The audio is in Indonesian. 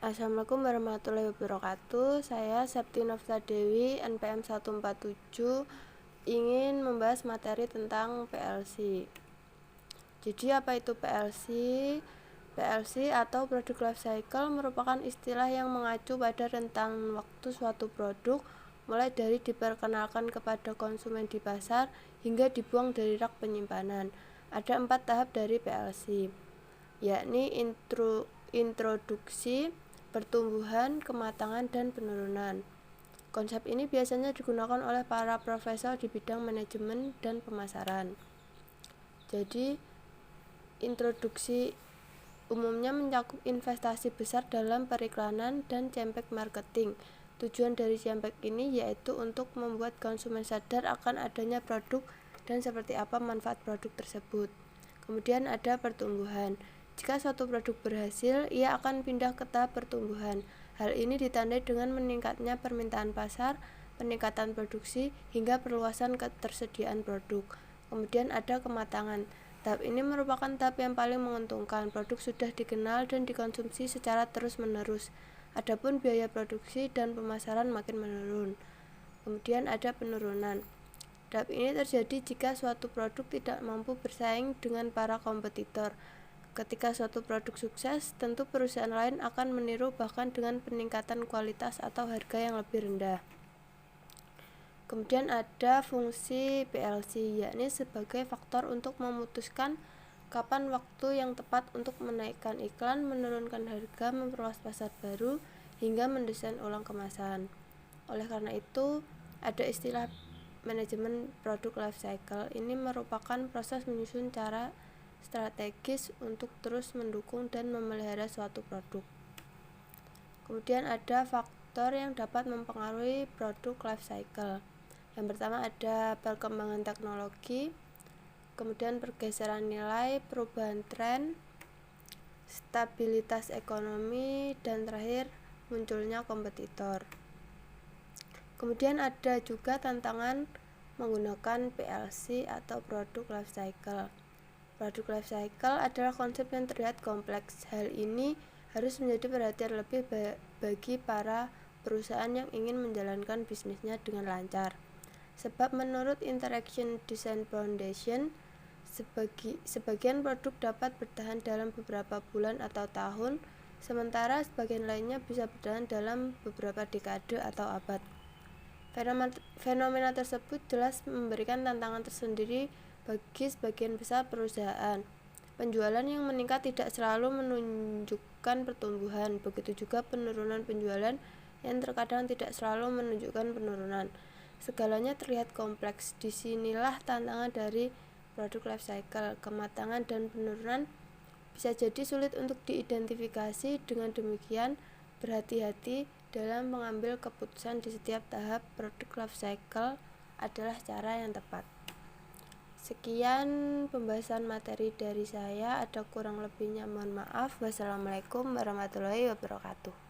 Assalamualaikum warahmatullahi wabarakatuh. Saya Septi Novta Dewi, NPM 147, ingin membahas materi tentang PLC. Jadi apa itu PLC? PLC atau Product Life Cycle merupakan istilah yang mengacu pada rentang waktu suatu produk, mulai dari diperkenalkan kepada konsumen di pasar hingga dibuang dari rak penyimpanan. Ada 4 tahap dari PLC, yakni introduksi, pertumbuhan, kematangan, dan penurunan. Konsep ini biasanya digunakan oleh para profesor di bidang manajemen dan pemasaran. Jadi, introduksi umumnya mencakup investasi besar dalam periklanan dan campaign marketing. Tujuan dari campaign ini yaitu untuk membuat konsumen sadar akan adanya produk dan seperti apa manfaat produk tersebut. Kemudian ada pertumbuhan. Jika suatu produk berhasil, ia akan pindah ke tahap pertumbuhan. Hal ini ditandai dengan meningkatnya permintaan pasar, peningkatan produksi, hingga perluasan ketersediaan produk. Kemudian ada kematangan. Tahap ini merupakan tahap yang paling menguntungkan. Produk sudah dikenal dan dikonsumsi secara terus-menerus. Adapun biaya produksi dan pemasaran makin menurun. Kemudian ada penurunan. Tahap ini terjadi jika suatu produk tidak mampu bersaing dengan para kompetitor. Ketika suatu produk sukses, tentu perusahaan lain akan meniru bahkan dengan peningkatan kualitas atau harga yang lebih rendah. Kemudian ada fungsi PLC, yakni sebagai faktor untuk memutuskan kapan waktu yang tepat untuk menaikkan iklan, menurunkan harga, memperluas pasar baru, hingga mendesain ulang kemasan. Oleh karena itu, ada istilah manajemen produk life cycle. Ini merupakan proses menyusun cara strategis untuk terus mendukung dan memelihara suatu produk. Kemudian ada faktor yang dapat mempengaruhi produk life cycle. Yang pertama ada perkembangan teknologi, kemudian pergeseran nilai, perubahan tren, stabilitas ekonomi, dan terakhir munculnya kompetitor. Kemudian ada juga tantangan menggunakan PLC atau produk life cycle. Produk life cycle adalah konsep yang terlihat kompleks. Hal ini harus menjadi perhatian lebih bagi para perusahaan yang ingin menjalankan bisnisnya dengan lancar. Sebab menurut Interaction Design Foundation, sebagian produk dapat bertahan dalam beberapa bulan atau tahun, sementara sebagian lainnya bisa bertahan dalam beberapa dekade atau abad. Fenomena tersebut jelas memberikan tantangan tersendiri bagi sebagian besar perusahaan. Penjualan yang meningkat tidak selalu menunjukkan pertumbuhan, begitu juga penurunan penjualan yang terkadang tidak selalu menunjukkan penurunan. Segalanya terlihat kompleks. Disinilah tantangan dari produk life cycle. Kematangan dan penurunan bisa jadi sulit untuk diidentifikasi. Dengan demikian, berhati-hati dalam mengambil keputusan di setiap tahap produk life cycle adalah cara yang tepat. Sekian pembahasan materi dari saya, ada kurang lebihnya mohon maaf. Wassalamualaikum warahmatullahi wabarakatuh.